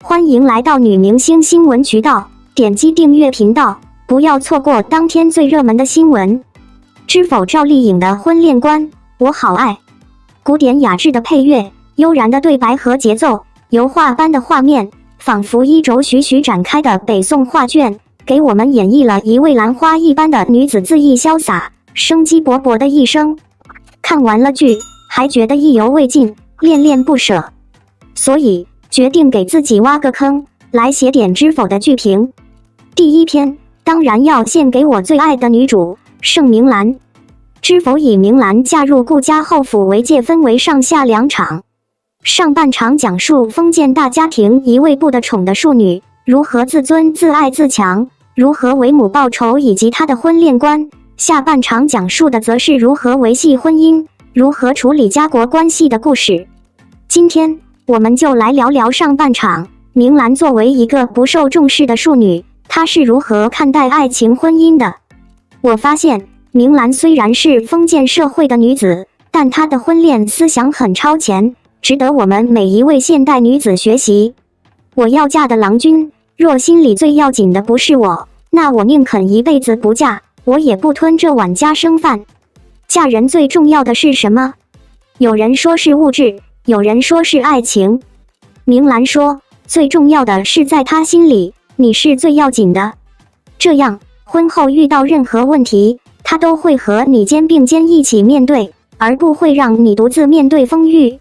欢迎来到女明星新闻渠道，点击订阅频道，不要错过当天最热门的新闻。知否赵丽颖的婚恋观，我好爱。古典雅致的配乐，悠然的对白和节奏，油画般的画面，仿佛一轴徐徐展开的北宋画卷，给我们演绎了一位兰花一般的女子恣意潇洒、生机勃勃的一生。看完了剧，还觉得意犹未尽，恋恋不舍，所以决定给自己挖个坑，来写点知否的剧评。第一篇，当然要献给我最爱的女主盛明兰。知否以明兰嫁入顾家后府为界，分为上下两场。上半场讲述封建大家庭一位不得宠的庶女如何自尊自爱自强，如何为母报仇，以及她的婚恋观。下半场讲述的则是如何维系婚姻，如何处理家国关系的故事。今天我们就来聊聊上半场，明兰作为一个不受重视的庶女，她是如何看待爱情婚姻的。我发现明兰虽然是封建社会的女子，但她的婚恋思想很超前，值得我们每一位现代女子学习。我要嫁的郎君，若心里最要紧的不是我，那我宁肯一辈子不嫁，我也不吞这碗家生饭。嫁人最重要的是什么？有人说是物质，有人说是爱情。明兰说，最重要的是在她心里，你是最要紧的。这样，婚后遇到任何问题，她都会和你肩并肩一起面对，而不会让你独自面对风雨。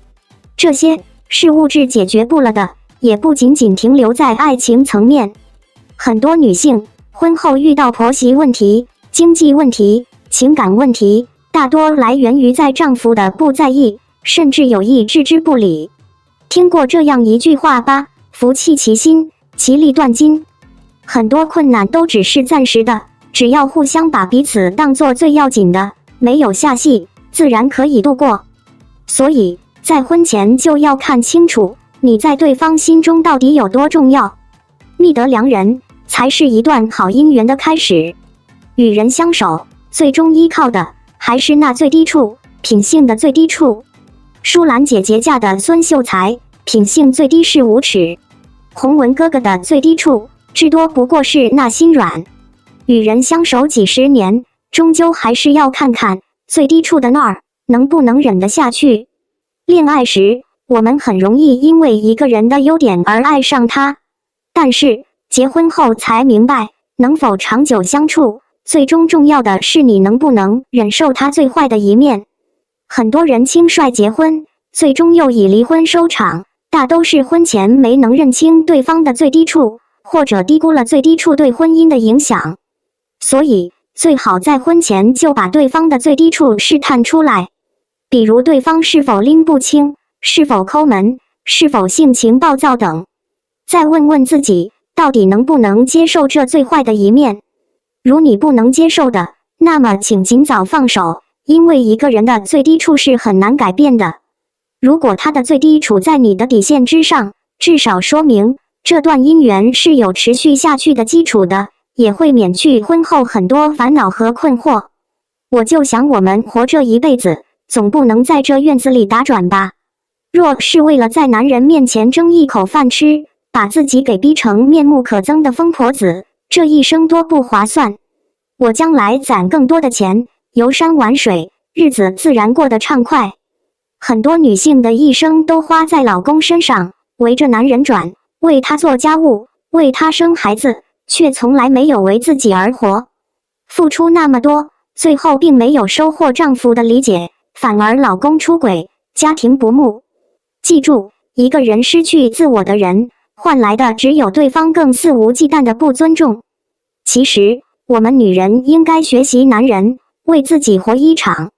这些是物质解决不了的，也不仅仅停留在爱情层面。很多女性婚后遇到婆媳问题、经济问题、情感问题，大多来源于在丈夫的不在意，甚至有意置之不理。听过这样一句话吧，福气其心，其利断金。很多困难都只是暂时的，只要互相把彼此当作最要紧的，没有下戏，自然可以度过。所以在婚前就要看清楚，你在对方心中到底有多重要。觅得良人，才是一段好姻缘的开始。与人相守，最终依靠的还是那最低处，品性的最低处。舒兰姐姐嫁的孙秀才，品性最低是无耻。洪文哥哥的最低处，至多不过是那心软。与人相守几十年，终究还是要看看最低处的那儿，能不能忍得下去。恋爱时，我们很容易因为一个人的优点而爱上他，但是结婚后才明白，能否长久相处，最终重要的是你能不能忍受他最坏的一面。很多人轻率结婚，最终又以离婚收场，大都是婚前没能认清对方的最低处，或者低估了最低处对婚姻的影响。所以最好在婚前就把对方的最低处试探出来，比如对方是否拎不清，是否抠门，是否性情暴躁等。再问问自己，到底能不能接受这最坏的一面。如你不能接受的，那么请尽早放手，因为一个人的最低处是很难改变的。如果他的最低处在你的底线之上，至少说明这段姻缘是有持续下去的基础的，也会免去婚后很多烦恼和困惑。我就想我们活这一辈子，总不能在这院子里打转吧。若是为了在男人面前争一口饭吃，把自己给逼成面目可憎的疯婆子，这一生多不划算。我将来攒更多的钱，游山玩水，日子自然过得畅快。很多女性的一生都花在老公身上，围着男人转，为他做家务，为他生孩子，却从来没有为自己而活。付出那么多，最后并没有收获丈夫的理解，反而老公出轨，家庭不睦。记住，一个人失去自我的人，换来的只有对方更肆无忌惮的不尊重。其实我们女人应该学习男人，为自己活一场。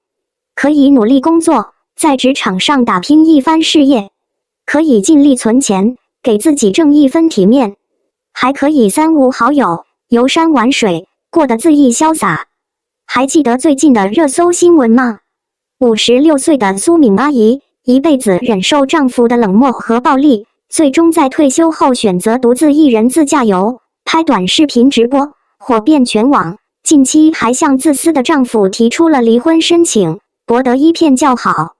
可以努力工作，在职场上打拼一番事业，可以尽力存钱，给自己挣一分体面，还可以三五好友游山玩水，过得恣意潇洒。还记得最近的热搜新闻吗？56岁的苏敏阿姨一辈子忍受丈夫的冷漠和暴力，最终在退休后选择独自一人自驾游，拍短视频直播，火遍全网。近期还向自私的丈夫提出了离婚申请，博得一片叫好。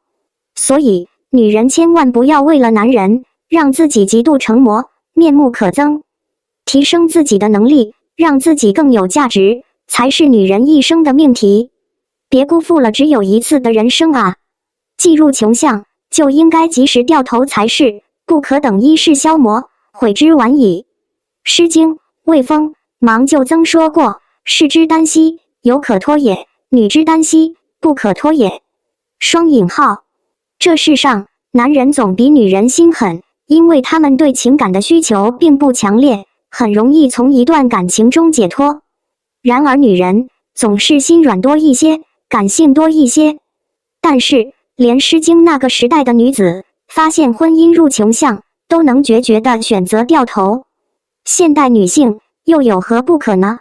所以女人千万不要为了男人让自己极度成魔，面目可憎。提升自己的能力，让自己更有价值，才是女人一生的命题。别辜负了只有一次的人生啊！既入穷巷，就应该及时掉头才是，不可等一世消磨，悔之晚矣。《诗经·卫风·芒就曾说过：“士之耽兮，有可脱也；女之耽兮，不可脱也。”双引号。这世上，男人总比女人心狠，因为他们对情感的需求并不强烈，很容易从一段感情中解脱。然而女人总是心软多一些，感性多一些。但是，连《诗经》那个时代的女子，发现婚姻入穷巷，都能决绝地选择掉头。现代女性又有何不可呢？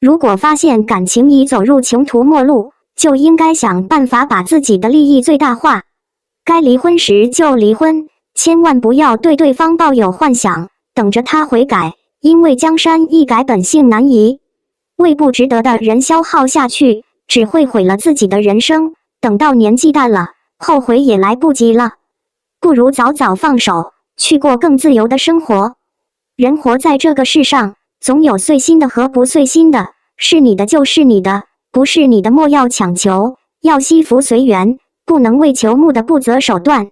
如果发现感情已走入穷途末路，就应该想办法把自己的利益最大化。该离婚时就离婚，千万不要对对方抱有幻想，等着他悔改，因为江山易改，本性难移。为不值得的人消耗下去，只会毁了自己的人生，等到年纪大了，后悔也来不及了。不如早早放手，去过更自由的生活。人活在这个世上，总有碎心的和不碎心的，是你的就是你的，不是你的莫要强求，要惜福随缘，不能为求慕的不择手段。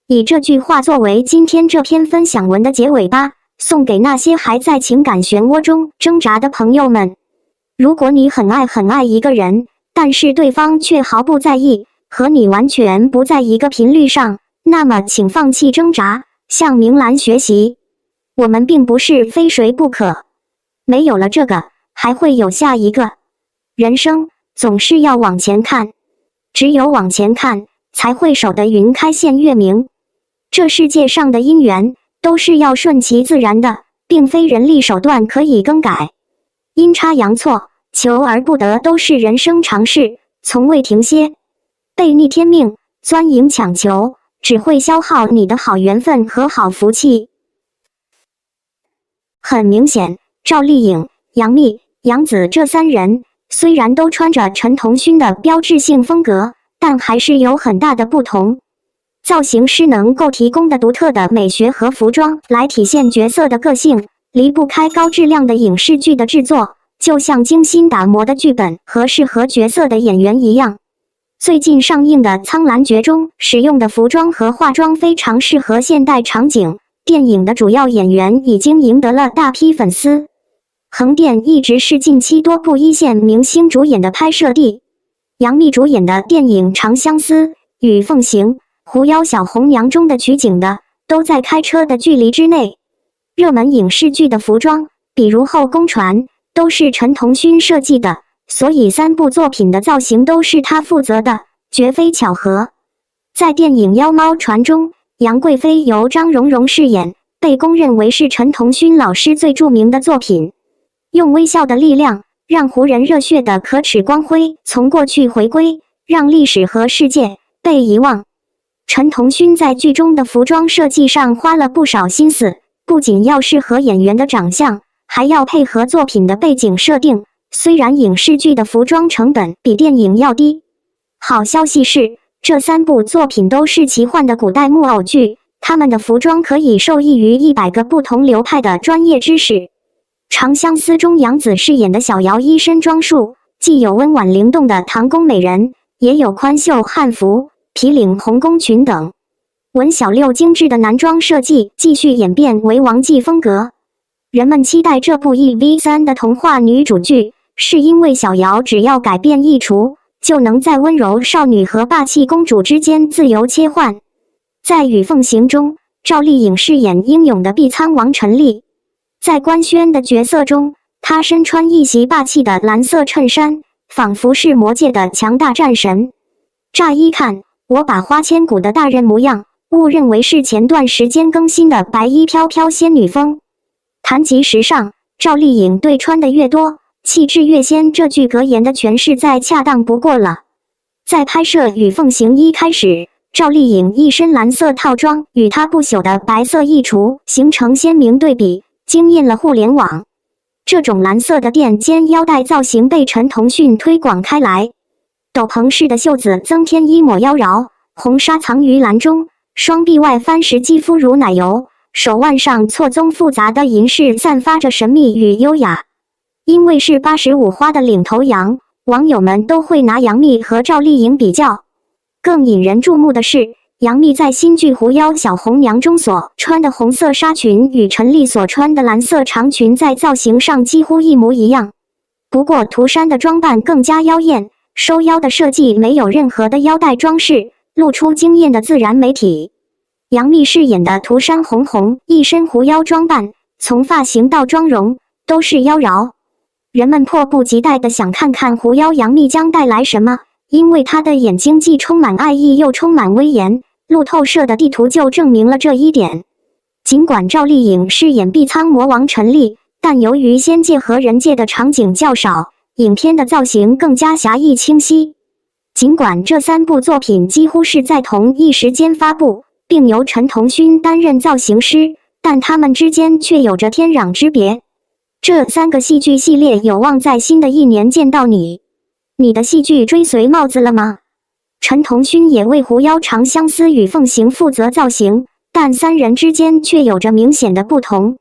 以这句话作为今天这篇分享文的结尾吧，送给那些还在情感漩涡中挣扎的朋友们。如果你很爱一个人，但是对方却毫不在意，和你完全不在一个频率上，那么请放弃挣扎，向明兰学习。我们并不是非谁不可，没有了这个，还会有下一个。人生总是要往前看，只有往前看，才会守得云开见月明。这世界上的因缘，都是要顺其自然的，并非人力手段可以更改。阴差阳错，求而不得，都是人生常事，从未停歇。背逆天命，钻营强求，只会消耗你的好缘分和好福气。很明显，赵丽颖、杨幂、杨紫这三人虽然都穿着陈同勋的标志性风格，但还是有很大的不同。造型师能够提供的独特的美学和服装来体现角色的个性，离不开高质量的影视剧的制作，就像精心打磨的剧本和适合角色的演员一样。最近上映的《苍兰诀》中使用的服装和化妆非常适合现代场景，电影的主要演员已经赢得了大批粉丝。横店一直是近期多部一线明星主演的拍摄地。杨幂主演的电影《长相思》与《凤行》《狐妖小红娘》中的取景的都在开车的距离之内。热门影视剧的服装，比如《后宫传》，都是陈同勋设计的，所以3部作品的造型都是他负责的，绝非巧合。在电影《妖猫传》中，杨贵妃由张荣荣饰演，被公认为是陈同勋老师最著名的作品。用微笑的力量，让胡人热血的可耻光辉从过去回归，让历史和世界被遗忘。陈同勋在剧中的服装设计上花了不少心思，不仅要适合演员的长相，还要配合作品的背景设定。虽然影视剧的服装成本比电影要低，好消息是，这3部作品都是奇幻的古代木偶剧，他们的服装可以受益于100个不同流派的专业知识。长相思中杨紫饰演的小瑶一身装束，既有温婉灵动的唐宫美人，也有宽袖汉服、皮领红宫裙等。文小六精致的男装设计继续演变为王继风格。人们期待这部 1v3 的童话女主剧，是因为小瑶只要改变一除，就能在温柔少女和霸气公主之间自由切换。在《与凤行》中，赵丽颖饰演英勇的碧苍王陈丽。在官宣的角色中，她身穿一袭霸气的蓝色衬衫，仿佛是魔界的强大战神。乍一看，我把花千骨的大人模样误认为是前段时间更新的白衣飘飘仙女风。谈及时尚，赵丽颖对穿的越多，气质越仙这句格言的诠释再恰当不过了。在拍摄《与凤行》一开始，赵丽颖一身蓝色套装与她不朽的白色衣橱形成鲜明对比，惊艳了互联网。这种蓝色的垫肩腰带造型被陈同勋推广开来，斗篷式的袖子增添一抹妖娆，红纱藏于蓝中，双臂外翻时肌肤如奶油，手腕上错综复杂的银饰散发着神秘与优雅。因为是85花的领头羊，网友们都会拿杨幂和赵丽颖比较。更引人注目的是，杨幂在新剧《狐妖小红娘》中所穿的红色纱裙与陈丽所穿的蓝色长裙在造型上几乎一模一样。不过涂珊的装扮更加妖艳，收腰的设计没有任何的腰带装饰，露出惊艳的自然美体。杨幂饰演的涂珊红红一身狐妖装扮，从发型到妆容都是妖娆。人们迫不及待地想看看狐妖杨幂将带来什么，因为她的眼睛既充满爱意又充满威严，路透社的地图就证明了这一点。尽管赵丽颖饰演碧苍魔王陈丽，但由于仙界和人界的场景较少，影片的造型更加狭义清晰。尽管这3部作品几乎是在同一时间发布，并由陈同勋担任造型师，但他们之间却有着天壤之别。这3个戏剧系列有望在新的一年见到你。你的戏剧追随帽子了吗？陈同勋也为狐妖长相思与凤行负责造型，但3人之间却有着明显的不同。